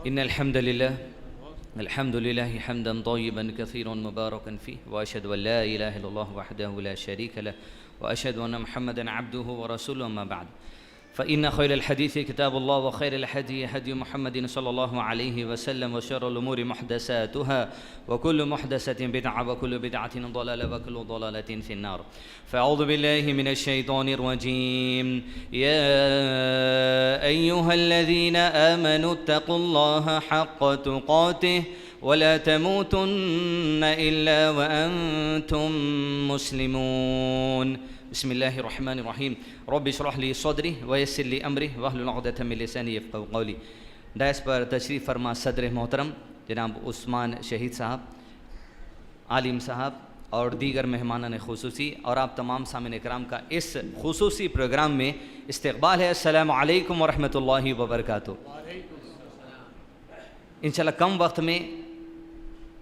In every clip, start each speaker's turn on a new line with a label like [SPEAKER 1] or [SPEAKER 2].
[SPEAKER 1] इन्नल हम्दुलिल्लाह हम्दन तय्यिबन कसीरन मुबारकन फ़ीह व अशहदु अन ला इलाहा इल्लल्लाह वहदहु ला शरीक लह व अशहदु अन्न मुहम्मदन अब्दुहु व रसूलुहु अम्मा बअद फ़इन्न खैरल हदीस किताबुल्लाह व खैरल हदी हदी मुहम्मदिन सल्लल्लाहु अलैहि वसल्लम व शर्रुल उमूरि मुहदसातुहा व कुल्लु मुहदसतिन बिदअह व कुल्लु बिदअतिन ज़लालह व कुल्लु ज़लालतिन फिन्नार फ़अऊज़ु बिल्लाहि मिनश शैतानिर रजीम या अय्युहल्लज़ीना आमनुत्तक़ुल्लाहा हक़्क़ तुक़ातिह वला तमूतुन्न इल्ला व अंतुम मुस्लिमून। बिस्मिल्लाहिर्रहमानिर्रहीम। रब्बि इश्रह ली सदरी व यस्सिर ली अमरी वहलुल उक़दतम मिन लिसानी यफ़क़हू क़ौली। डायस पर तशरीफ़ फरमा सदर मोहतरम जनाब उस्मान शहीद साहब, आलिम साहब और दीगर मेहमानान खुसूसी और आप तमाम सामिन इकराम का इस खुसूसी प्रोग्राम में इस्तक़बाल है। अस्सलामु अलैकुम व रहमतुल्लाहि व बरकातुहू। इंशाअल्लाह कम वक्त में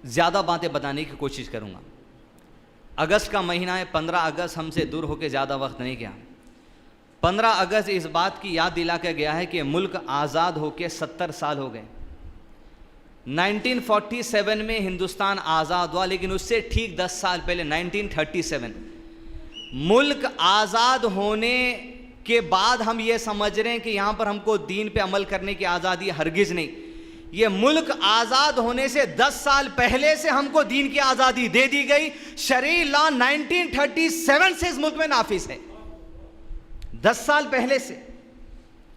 [SPEAKER 1] ज़्यादा बातें बताने की कोशिश करूँगा। अगस्त का महीना है, 15 अगस्त हमसे दूर होकर ज़्यादा वक्त नहीं गया। 15 अगस्त इस बात की याद दिला के गया है कि मुल्क आज़ाद होकर 70 साल हो गए। 1947 में हिंदुस्तान आज़ाद हुआ, लेकिन उससे ठीक 10 साल पहले 1937 मुल्क आज़ाद होने के बाद हम ये समझ रहे हैं कि यहाँ पर हमको दीन पे अमल करने की आज़ादी, हरगिज़ नहीं। ये मुल्क आज़ाद होने से 10 साल पहले से हमको दीन की आज़ादी दे दी गई। शरई लॉ 1937 से इस मुल्क में नाफिज है, 10 साल पहले से।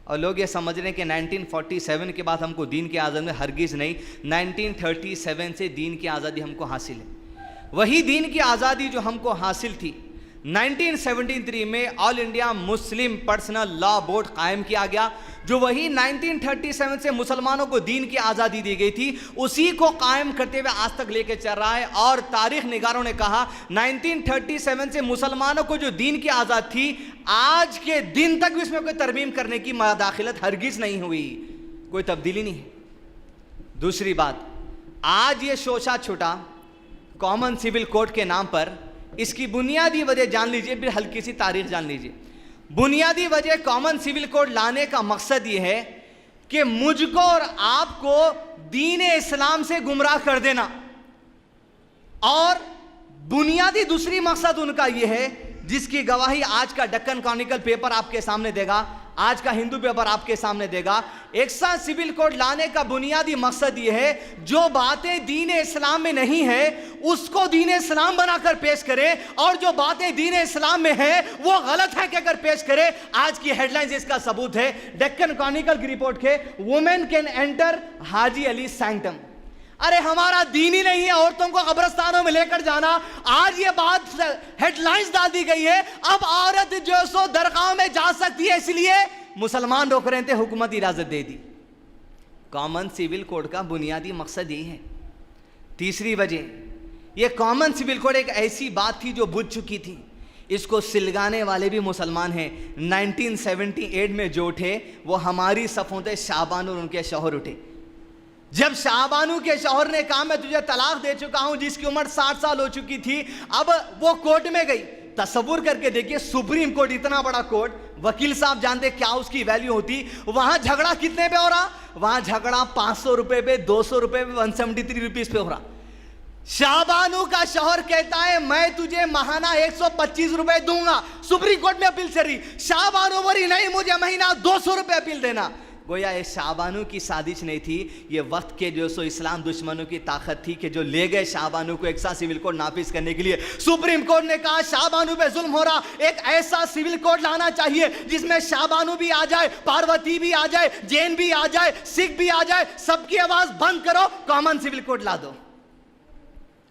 [SPEAKER 1] और लोग ये समझ रहे हैं कि 1947 के बाद हमको दीन की आज़ादी, हरगिज़ नहीं। 1937 से दीन की आज़ादी हमको हासिल है। वही दीन की आज़ादी जो हमको हासिल थी 1973 में all India Muslim personal law board कायम किया गया, जो वही 1937 से मुसलमानों को दीन की आज़ादी दी गई थी, उसी को कायम करते हुए आज तक लेके चल रहा है। और तारीख निगारों ने कहा 1937 से मुसलमानों को जो दीन की आज़ाद थी, आज के दिन तक भी इसमें कोई तरमीम करने की मदाखिलत हरगिज़ नहीं हुई, कोई तब्दीली नहीं है। दूसरी बात, आज ये शोशा छुटा कॉमन सिविल कोड के नाम पर, इसकी बुनियादी वजह जान लीजिए, फिर हल्की सी तारीख जान लीजिए। बुनियादी वजह कॉमन सिविल कोड लाने का मकसद यह है कि मुझको और आपको दीन इस्लाम से गुमराह कर देना। और बुनियादी दूसरी मकसद उनका यह है, जिसकी गवाही आज का डेक्कन क्रॉनिकल पेपर आपके सामने देगा, आज का हिंदू पेपर आपके सामने देगा। एक साथ सिविल कोड लाने का बुनियादी मकसद यह है, जो बातें दीन इस्लाम में नहीं है उसको दीन इस्लाम बनाकर पेश करे, और जो बातें दीन इस्लाम में है वो गलत है कहकर पेश करे। आज की हेडलाइंस इसका सबूत है। डेक्कन क्रॉनिकल की रिपोर्ट के women can enter Haji Ali sanctum. अरे हमारा दीन ही नहीं है औरतों को कब्रिस्तानों में लेकर जाना। आज ये बात हेडलाइंस डाल दी गई है, अब औरत जो सो दरगाह में जा सकती है, इसलिए मुसलमान रोक रहे थे, हुकूमत इजाजत दे दी। कॉमन सिविल कोड का बुनियादी मकसद यही है। तीसरी वजह, ये कॉमन सिविल कोड एक ऐसी बात थी जो बुझ चुकी थी, इसको सिलगाने वाले भी मुसलमान हैं। 1978 में जो उठे वो हमारी सफ़ों से शाहबानू और उनके शौहर उठे। जब शाहबानू के शौहर ने कहा मैं तुझे तलाक दे चुका हूं, जिसकी उम्र 60 साल हो चुकी थी, अब वो कोर्ट में गई। तसव्वुर करके देखिए, सुप्रीम कोर्ट, इतना बड़ा कोर्ट, वकील साहब जानते क्या उसकी वैल्यू होती। वहां झगड़ा कितने पे हो रहा? वहां झगड़ा 500 रुपए पे, 200 रुपए पे, 173 रुपीज पे हो रहा। शाहबानू का शौहर कहता है मैं तुझे महाना 125 रुपए दूंगा। सुप्रीम कोर्ट में अपील चल रही, शाहबानू बोली नहीं, मुझे महीना 200 रुपए अपील देना। गोया ये शाहबानू की साजिश नहीं थी, ये वक्त के जो सो इस्लाम दुश्मनों की ताकत थी कि जो ले गए शाहबानू को एक सा सिविल कोड नाफिज करने के लिए। सुप्रीम कोर्ट ने कहा शाहबानू पे जुल्म हो रहा, एक ऐसा सिविल कोड लाना चाहिए जिसमें शाहबानू भी आ जाए, पार्वती भी आ जाए, जैन भी आ जाए, सिख भी आ जाए, सबकी आवाज बंद करो, कॉमन सिविल कोड ला दो।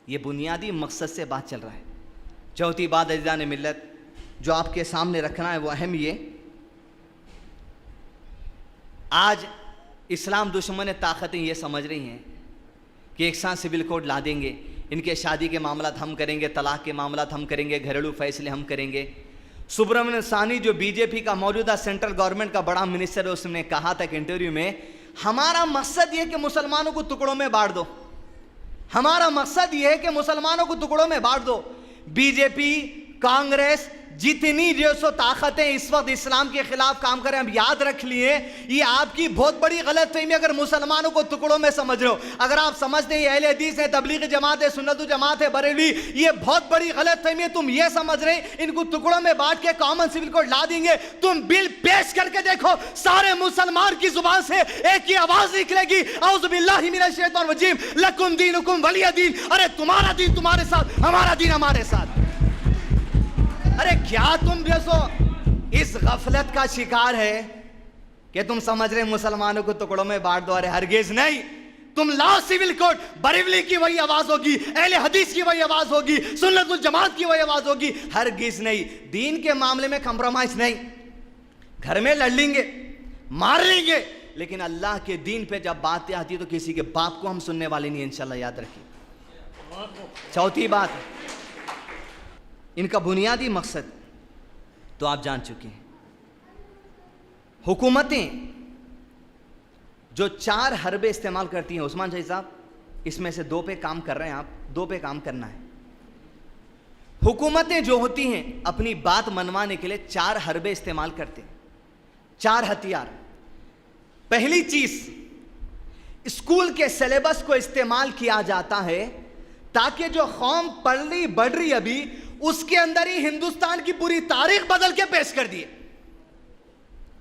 [SPEAKER 1] ये बुनियादी मकसद से बात चल रहा है। चौथी बात अज़ीज़ान मिल्लत जो आपके सामने रखना है वो अहम ये, आज इस्लाम दुश्मन ताकतें ये समझ रही हैं कि एक साथ सिविल कोड ला देंगे, इनके शादी के मामला हम करेंगे, तलाक के मामला हम करेंगे, घरेलू फैसले हम करेंगे। सुब्रमण्यम सानी जो बीजेपी का मौजूदा सेंट्रल गवर्नमेंट का बड़ा मिनिस्टर है, उसने कहा था कि इंटरव्यू में, हमारा मकसद ये कि मुसलमानों को टुकड़ों में बांट दो, हमारा मकसद ये है कि मुसलमानों को टुकड़ों में बांट दो। बीजेपी, कांग्रेस, जितनी जो सो ताकतें इस वक्त इस्लाम के खिलाफ काम करें, हम याद रख लिए ये आपकी बहुत बड़ी गलतफहमी। अगर मुसलमानों को टुकड़ों में समझ रहे हो, अगर आप समझते हैं अहले हदीस है, तबलीग जमात है, सुन्नत जमात है, बरेलवी, ये बहुत बड़ी गलतफहमी है। तुम ये समझ रहे इनको टुकड़ों में बांट के कॉमन सिविल कोड ला देंगे। तुम बिल पेश करके देखो, सारे मुसलमान की जुबान से एक ही आवाज निकलेगी, औज़ु बिल्लाहि मिनश शैतानिर रजीम, लकुम दीनुकुम वलिय दीन। अरे तुम्हारा दीन तुम्हारे साथ, हमारा दीन हमारे साथ। अरे क्या तुम जैसो इस गफलत का शिकार है कि तुम समझ रहे मुसलमानों को टुकड़ों में बांट दो? अरे हरगिज नहीं। तुम लाओ सिविल कोड, बरेलवी की वही आवाज होगी, अहले हदीस की वही आवाज होगी, सुन्नतुल जमात की वही आवाज होगी। हरगिज नहीं। दीन के मामले में कंप्रोमाइज नहीं। घर में लड़ लेंगे, मार लेंगे, लेकिन अल्लाह के दीन पे जब बातें आती है तो किसी के बाप को हम सुनने वाले नहीं, इंशाल्लाह याद रखिए। चौथी बात, इनका बुनियादी मकसद तो आप जान चुके हैं। हुकूमतें जो 4 हरबे इस्तेमाल करती हैं, उस्मान शाही साहब, इसमें से 2 पे काम कर रहे हैं आप, 2 पे काम करना है। हुकूमतें जो होती हैं अपनी बात मनवाने के लिए 4 हरबे इस्तेमाल करते हैं, 4 हथियार। पहली चीज, स्कूल के सिलेबस को इस्तेमाल किया जाता है ताकि जो कौम पढ़ रही बढ़ रही अभी, उसके अंदर ही हिंदुस्तान की पूरी तारीख बदल के पेश कर दिए।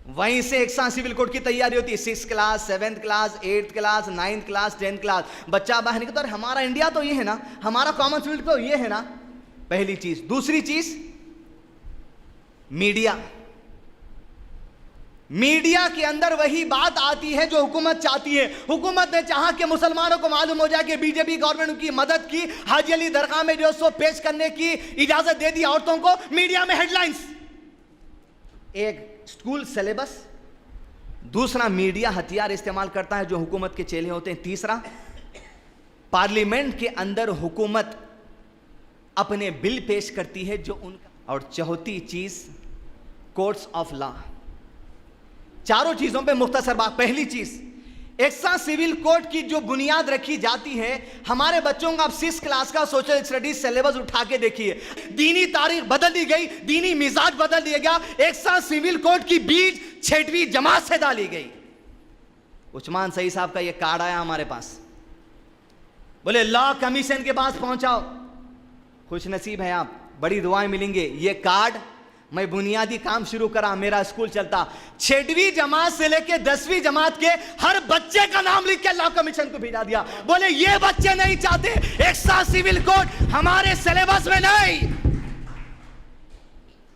[SPEAKER 1] वहीं से एक साथ सिविल कोड की तैयारी होती है। 6th class, 7th class, 8th class, 9th class, 10th class, बच्चा बाहर निकलता है, हमारा इंडिया तो ये है ना, हमारा कॉमन सिविल तो ये है ना। पहली चीज। दूसरी चीज, मीडिया। मीडिया के अंदर वही बात आती है जो हुकूमत चाहती है। हुकूमत ने चाहा कि मुसलमानों को मालूम हो जाए कि बीजेपी गवर्नमेंट की मदद की, हाजी अली दरगाह में जो सो पेश करने की इजाजत दे दी औरतों को। मीडिया में हेडलाइंस। एक स्कूल सिलेबस, दूसरा मीडिया हथियार इस्तेमाल करता है जो हुकूमत के चेले होते हैं। तीसरा, पार्लियामेंट के अंदर हुकूमत अपने बिल पेश करती है जो उनका। और चौथी चीज, कोर्ट्स ऑफ लॉ। चारों चीजों पे मुख्तसर बात। पहली चीज, एक साथ सिविल कोड की जो बुनियाद रखी जाती है, हमारे बच्चों का आप 6th क्लास का सोशल स्टडीज सिलेबस उठा के देखिए, दीनी तारीख बदल दी गई, दीनी मिजाज बदल दिया गया। एक साथ सिविल कोड की बीज 6वीं जमात से डाली गई। उस्मान सही साहब का ये कार्ड आया हमारे पास, बोले लॉ कमीशन के पास पहुंचाओ। खुश नसीब है आप, बड़ी दुआएं मिलेंगे। ये कार्ड मैं बुनियादी काम शुरू करा, मेरा स्कूल चलता, 6वीं जमात से लेके 10वीं जमात के हर बच्चे का नाम लिख के लॉ कमीशन को भेजा दिया। बोले ये बच्चे नहीं चाहते एक साथ सिविल कोड हमारे सिलेबस में नहीं।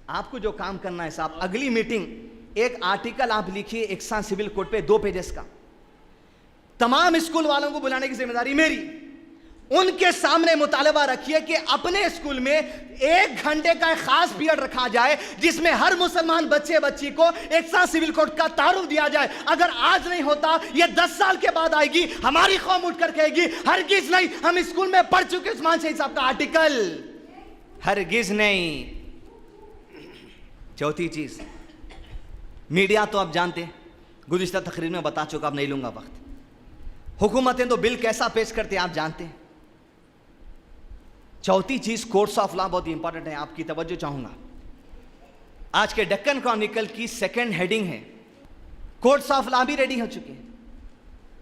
[SPEAKER 1] आपको जो काम करना है साहब, अगली मीटिंग एक आर्टिकल आप लिखिए एक साथ सिविल कोड पे 2 पेजेस का। तमाम स्कूल वालों को बुलाने की जिम्मेदारी मेरी। उनके सामने मुतालबा रखिए कि अपने स्कूल में 1 घंटे का एक खास पीरियड रखा जाए जिसमें हर मुसलमान बच्चे बच्ची को एक साथ सिविल कोड का तारुफ दिया जाए। अगर आज नहीं होता, ये 10 साल के बाद आएगी, हमारी कौम उठ कर कहेगी हरगिज नहीं, हम स्कूल में पढ़ चुके उस्मान शाही साहब का आर्टिकल। हरगिज नहीं। चौथी चीज, मीडिया तो आप जानते, गुज़िश्ता तकरीर में बता चुका, अब नहीं लूंगा वक्त। हुकूमतें तो बिल कैसा पेश करते हैं आप जानते हैं। चौथी चीज, कोर्ट्स ऑफ लॉ बहुत इंपॉर्टेंट है, आपकी तवज्जो चाहूंगा। आज के डेक्कन क्रॉनिकल की 2nd हेडिंग है, कोर्ट्स ऑफ लॉ भी रेडी हो चुके हैं।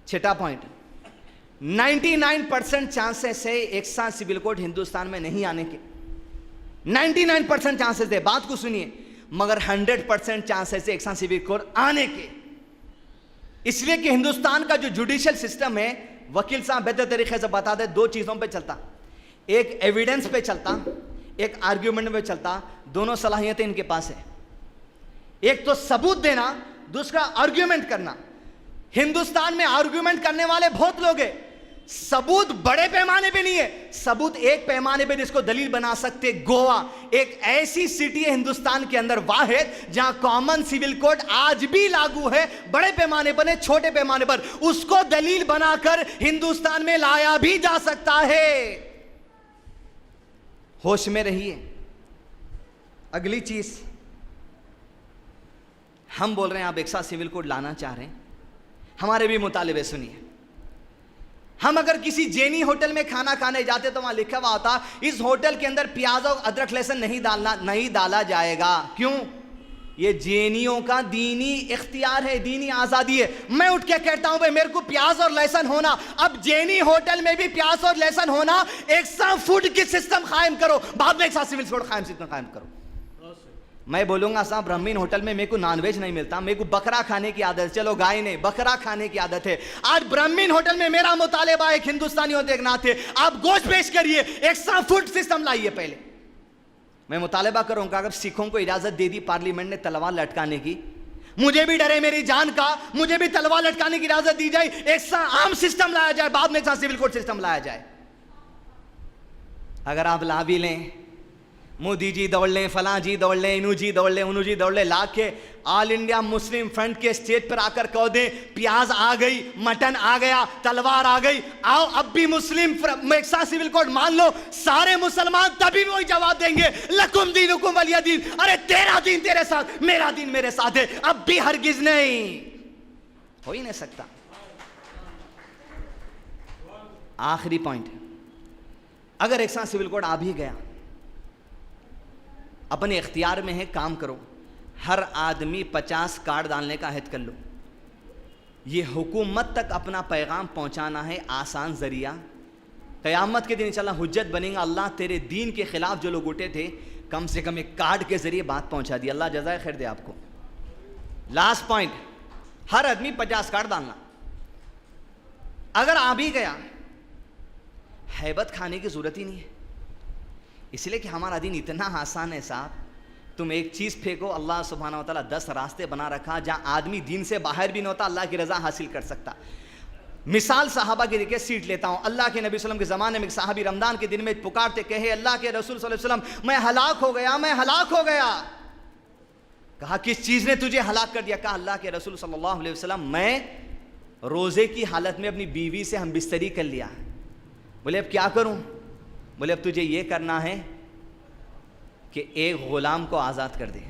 [SPEAKER 1] 6ठा पॉइंट, 99% चांसेस है एक साथ सिविल कोड हिंदुस्तान में नहीं आने के। 99% चांसेस है, बात को सुनिए, मगर 100% चांसेस है एक साथ सिविल कोड आने के। इसलिए कि हिंदुस्तान का जो जुडिशियल सिस्टम है, वकील साहब बेहतर तरीके से बता दे, 2 चीजों पे चलता, एक एविडेंस पे चलता, एक आर्ग्यूमेंट पे चलता। दोनों सलाहियतें इनके पास है, एक तो सबूत देना, दूसरा आर्ग्यूमेंट करना। हिंदुस्तान में आर्ग्यूमेंट करने वाले बहुत लोग हैं, सबूत बड़े पैमाने पे नहीं है, सबूत एक पैमाने पे जिसको दलील बना सकते। गोवा एक ऐसी सिटी है हिंदुस्तान के अंदर वाहिद जहां कॉमन सिविल कोड आज भी लागू है, बड़े पैमाने पर है, छोटे पैमाने पर, उसको दलील बनाकर हिंदुस्तान में लाया भी जा सकता है। होश में रहिए। अगली चीज, हम बोल रहे हैं आप एक साथ सिविल कोड लाना चाह रहे हैं, हमारे भी मुतालिबे सुनिए। हम अगर किसी जैनी होटल में खाना खाने जाते तो वहां लिखा हुआ होता इस होटल के अंदर प्याज और अदरक लहसुन नहीं डाला जाएगा। क्यों? ये जैनियों का दीनी इख्तियार है, दीनी आजादी है। मैं उठ के कहता हूं भाई मेरे को प्याज और लहसुन होना, अब जैनी होटल में भी प्याज और लहसुन होना, एक साथ फूड की सिस्टम कायम करो, बाद में एक साथ सिविल कोड कायम करो। मैं बोलूंगा साहब ब्राह्मीण होटल में मेरे को नॉनवेज नहीं मिलता, मेरे को बकरा खाने की आदत है, चलो गाय नहीं बकरा खाने की आदत है। आज ब्राह्मीण होटल में मेरा मुतालिबा एक हिंदुस्तानी होते एक नाते आप गोश्त पेश करिए, एक साथ फूड सिस्टम लाइए। पहले मैं मुतालिबा करूंगा अगर सिखों को इजाजत दे दी पार्लियामेंट ने तलवार लटकाने की, मुझे भी डरे मेरी जान का, मुझे भी तलवार लटकाने की इजाजत दी जाए, एक साथ आम सिस्टम लाया जाए, बाद में एक साथ सिविल कोड सिस्टम लाया जाए। अगर आप ला भी लें, मोदी जी दौड़ लें, फलां जी दौड़ लें, इनू जी दौड़ लें, उनू जी दौड़ लें, ला के ऑल इंडिया मुस्लिम फ्रंट के स्टेज पर आकर कह दें प्याज आ गई, मटन आ गया, तलवार आ गई, आओ अब भी मुस्लिम एक साथ सिविल कोड मान लो, सारे मुसलमान तभी वही जवाब देंगे लकुम दीनुकुम वलिया दीन। अरे तेरा दीन तेरे साथ, मेरा दीन मेरे साथ है, अब भी हरगिज नहीं, हो ही नहीं सकता। आखिरी पॉइंट, अगर एक साथ सिविल कोड आ भी गया, अपने इख्तियार में है, काम करो। हर आदमी 50 कार्ड डालने का अहद कर लो। ये हुकूमत तक अपना पैगाम पहुंचाना है, आसान जरिया। क़यामत के दिन इंशाअल्लाह हुज्जत बनेगा। अल्लाह तेरे दीन के खिलाफ जो लोग उठे थे, कम से कम एक कार्ड के जरिए बात पहुंचा दी। अल्लाह जज़ाए खैर दे आपको। लास्ट पॉइंट, हर आदमी 50 कार्ड डालना। अगर आ भी गया, हैबत खाने की जरूरत ही नहीं है, इसलिए कि हमारा दीन इतना आसान है साहब। तुम एक चीज़ फेंको, अल्लाह सुब्हानहू व तआला 10 रास्ते बना रखा जहाँ आदमी दीन से बाहर भी नहीं होता, अल्लाह की रज़ा हासिल कर सकता। मिसाल सहाबा की देखिए, सीट लेता हूँ। अल्लाह के नबी वसल्लम के ज़माने में एक सहाबी रमज़ान के दिन में पुकारते, कहे अल्लाह के रसूल सल्लल्लाहु अलैहि वसल्लम मैं हलाक हो गया, मैं हलाक हो गया। कहा किस चीज़ ने तुझे हलाक कर दिया? कहा अल्लाह के रसूल सल्लल्लाहु अलैहि वसल्लम मैं रोज़े की हालत में अपनी बीवी से हम बिस्तरी कर लिया। बोले अब क्या करूँ? बोले अब तुझे ये करना है कि एक ग़ुलाम को आज़ाद कर दे।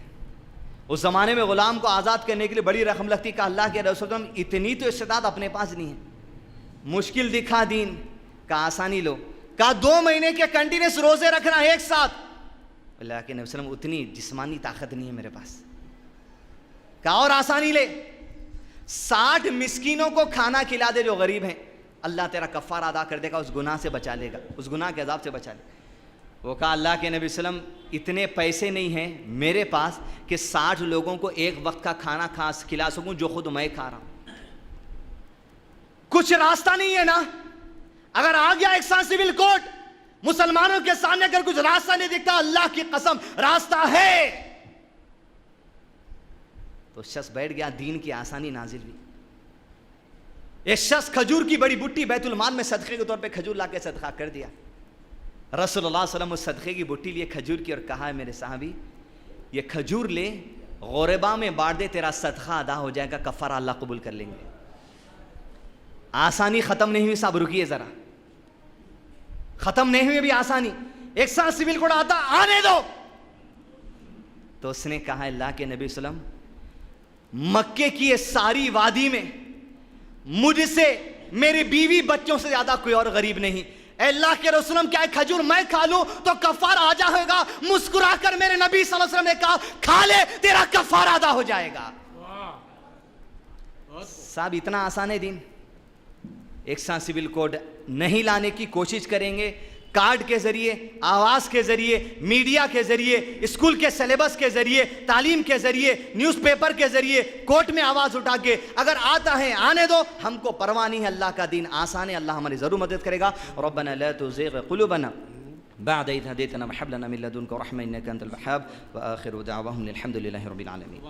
[SPEAKER 1] उस ज़माने में ग़ुलाम को आज़ाद करने के लिए बड़ी रकम लगती। कहा अल्लाह के रसूल इतनी तो इस्तेताद अपने पास नहीं है, मुश्किल दिखा दीन का, आसानी लो। कहा 2 महीने के कंटिन्यूस रोज़े रखना एक साथ। अल्लाह के नबी वसल्लम उतनी जिस्मानी ताकत नहीं है मेरे पास। कहा और आसानी ले, 60 मिस्कीनों को खाना खिला दे जो गरीब हैं, अल्लाह तेरा कफ़ारा अदा कर देगा, उस गुनाह से बचा लेगा, उस गुनाह के अज़ाब से बचा लेगा। वो कहा अल्लाह के नबी वसल्लम इतने पैसे नहीं हैं मेरे पास कि 60 लोगों को एक वक्त का खाना खिला सकूं जो खुद मैं खा रहा हूं। कुछ रास्ता नहीं है ना। अगर आ गया एक साथ सिविल कोड, मुसलमानों के सामने अगर कुछ रास्ता नहीं दिखता, अल्लाह की कसम रास्ता है। तो शख्स बैठ गया, दीन की आसानी नाजिल हुई। एक शख्स खजूर की बड़ी बुट्टी बैतुल माल में सदक़े के तौर पे खजूर लाके सदका कर दिया। रसूलुल्लाह सल्लल्लाहु अलैहि वसल्लम उस सदक़े की बुट्टी लिए खजूर की और कहा है मेरे साहबी ये खजूर ले, ग़ुरबा में बांट दे, तेरा सदका अदा हो जाएगा, कफ़ारा अल्लाह कबूल कर लेंगे। आसानी ख़त्म नहीं हुई साहब, रुकिए ज़रा, ख़त्म नहीं हुई अभी आसानी। एक साथ सिविल कोड आता, आने दो। तो उसने कहा अल्लाह के नबी सल्लम मक्के की ये सारी वादी में मुझसे मेरी बीवी बच्चों से ज्यादा कोई और गरीब नहीं। अल्लाह के रसूल क्या है, खजूर मैं खा लूं तो कफारा आ जाएगा। मुस्कुरा कर मेरे नबी सल्लल्लाहु अलैहि वसल्लम ने कहा खा ले, तेरा कफारा अदा हो जाएगा। साहब इतना आसान है दीन। एक साथ सिविल कोड नहीं लाने की कोशिश करेंगे, कार्ड के जरिए, आवाज़ के जरिए, मीडिया के जरिए, स्कूल के सिलेबस के जरिए, तालीम के जरिए, न्यूज़पेपर के जरिए, कोर्ट में आवाज़ उठा के अगर आता है आने दो, हमको परवाह नहीं है। अल्लाह का दीन आसान है, अल्लाह हमारी ज़रूर मदद करेगा। रब्बना ला तुज़िग़ क़ुलूबना बअद इज़ हदैतना व हब लना मिन लदुनका रहमतन इन्नका अंतल वह्हाब व आखिरु दअवाहुम अल्हम्दुलिल्लाहि रब्बिल आलमीन।